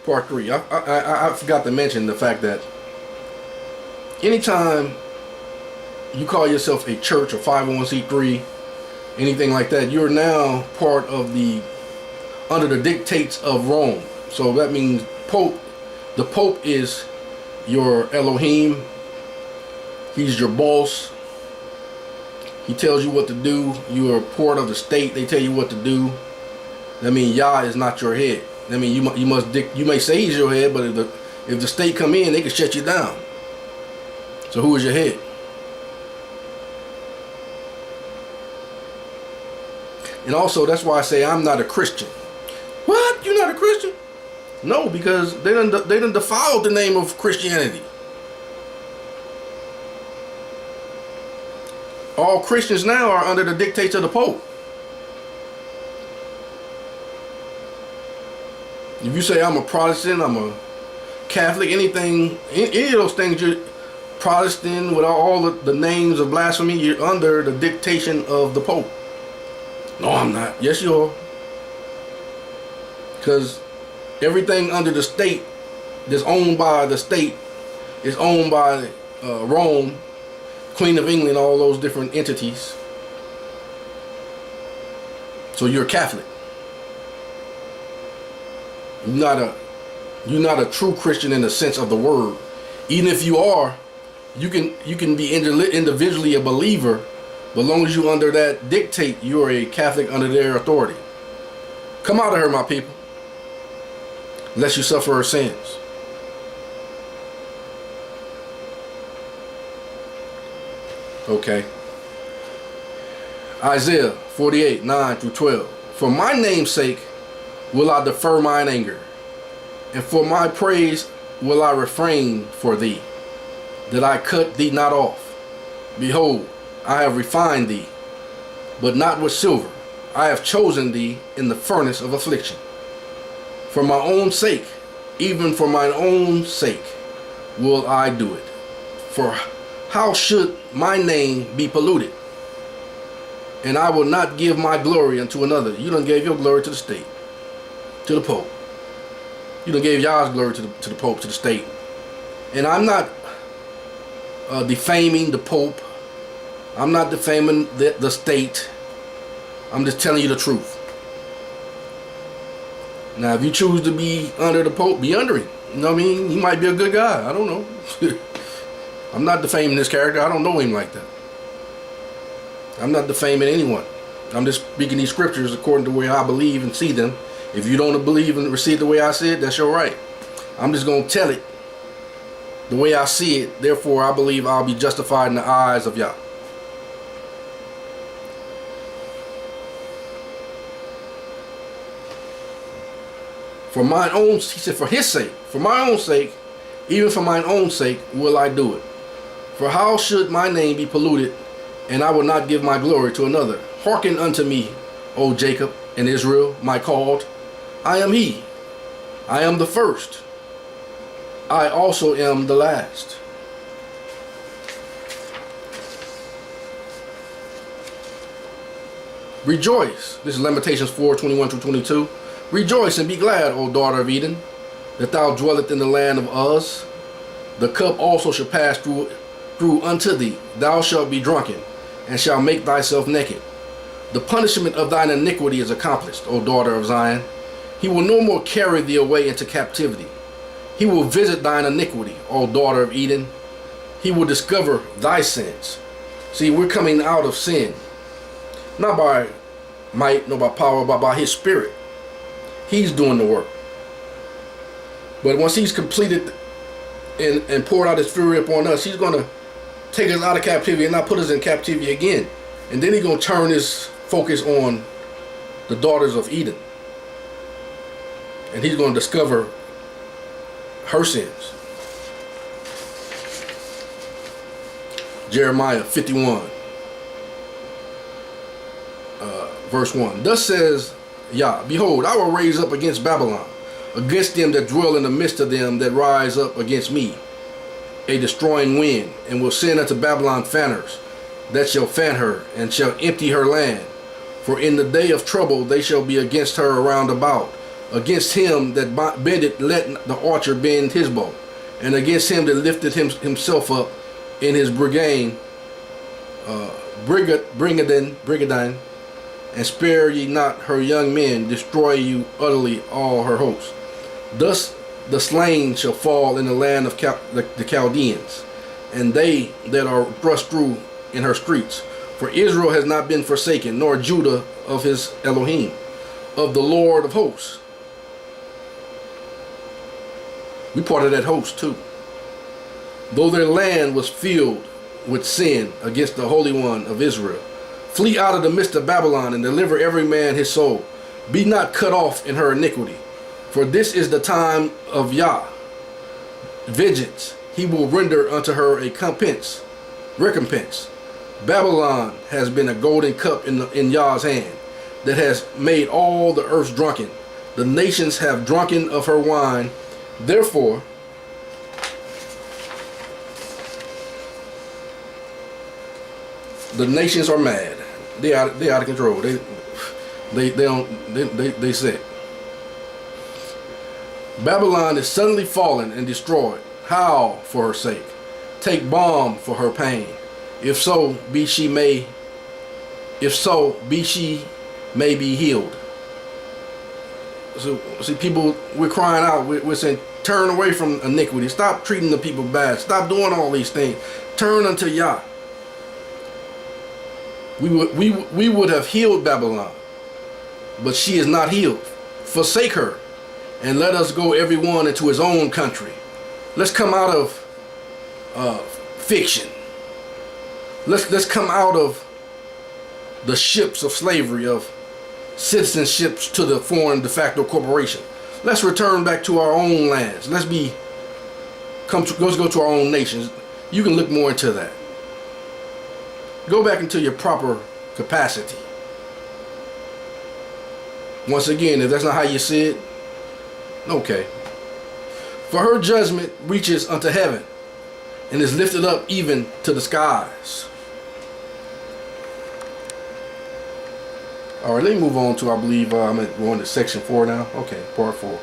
Part 3. I forgot to mention the fact that anytime you call yourself a church or 501c3, anything like that, you're now part of under the dictates of Rome. So that means the Pope is your Elohim. He's your boss. He tells you what to do. You are part of the state. They tell you what to do. That means Yah is not your head. I mean, you may say he's your head, but if the state come in, they can shut you down. So who is your head? And also, that's why I say I'm not a Christian. What? You're not a Christian? No, because they done defiled the name of Christianity. All Christians now are under the dictates of the Pope. If you say I'm a Protestant, I'm a Catholic, anything, any of those things, you're Protestant with all the names of blasphemy, you're under the dictation of the Pope. No, I'm not. Yes, you are. Because everything under the state that's owned by the state is owned by Rome, Queen of England, all those different entities. So you're Catholic. You're not a true Christian in the sense of the word. Even if you are, you can be individually a believer, but as long as you're under that dictate, you're a Catholic under their authority. Come out of her, my people, lest you suffer her sins. Okay. Isaiah 48, 9 through 12. For my name's sake will I defer mine anger, and for my praise will I refrain for thee, that I cut thee not off. Behold, I have refined thee, but not with silver. I have chosen thee in the furnace of affliction. For my own sake, even for mine own sake, will I do it. For how should my name be polluted? And I will not give my glory unto another. You done gave your glory to the state, to the Pope. You done gave Yah's glory to the Pope, to the state. And I'm not defaming the Pope. I'm not defaming the state. I'm just telling you the truth. Now, if you choose to be under the Pope, be under him. You know what I mean? He might be a good guy. I don't know. I'm not defaming this character. I don't know him like that. I'm not defaming anyone. I'm just speaking these scriptures according to the way I believe and see them. If you don't believe and receive the way I see it, that's your right. I'm just going to tell it the way I see it. Therefore, I believe I'll be justified in the eyes of Yah. For mine own, he said, for his sake, for my own sake, even for mine own sake will I do it. For how should my name be polluted, and I will not give my glory to another? Hearken unto me, O Jacob and Israel, my called. I am he. I am the first. I also am the last. Rejoice. This is Lamentations 4:21 through 22. Rejoice and be glad, O daughter of Eden, that thou dwellest in the land of Uz. The cup also shall pass through unto thee. Thou shalt be drunken, and shalt make thyself naked. The punishment of thine iniquity is accomplished, O daughter of Zion. He will no more carry thee away into captivity. He will visit thine iniquity, O daughter of Eden. He will discover thy sins. See, we're coming out of sin, not by might, nor by power, but by his spirit. He's doing the work. But once he's completed and poured out his fury upon us, he's going to take us out of captivity and not put us in captivity again. And then he's going to turn his focus on the daughters of Eden. And he's going to discover her sins. Jeremiah 51, verse 1. Thus says Yah, behold, I will raise up against Babylon, against them that dwell in the midst of them that rise up against me, a destroying wind, and will send unto Babylon fanners, that shall fan her, and shall empty her land. For in the day of trouble they shall be against her around about, against him that bended let the archer bend his bow, and against him that lifted himself up in his brigade, brigadine, and spare ye not her young men, destroy you utterly all her hosts. Thus the slain shall fall in the land of the Chaldeans, and they that are thrust through in her streets. For Israel has not been forsaken, nor Judah of his Elohim, of the Lord of hosts. We part of that host too. Though their land was filled with sin against the Holy One of Israel, flee out of the midst of Babylon and deliver every man his soul. Be not cut off in her iniquity. For this is the time of Yah. Vengeance, he will render unto her a recompense. Babylon has been a golden cup in Yah's hand, that has made all the earth drunken. The nations have drunken of her wine. Therefore, the nations are mad. They out of control. They sick. Babylon is suddenly fallen and destroyed. Howl for her sake. Take balm for her pain. If so be she may be healed. So see, people, we're crying out. We're saying, turn away from iniquity. Stop treating the people bad. Stop doing all these things. Turn unto Yah. We would have healed Babylon, but she is not healed. Forsake her, and let us go every one into his own country. Let's come out of fiction. Let's come out of the ships of slavery, of citizenships to the foreign de facto corporation. Let's return back to our own lands. Let's go to our own nations. You can look more into that. Go back into your proper capacity. Once again, if that's not how you see it, okay. For her judgment reaches unto heaven, and is lifted up even to the skies. All right, let me move on to, I believe, I'm going to section 4 now. Okay, part 4.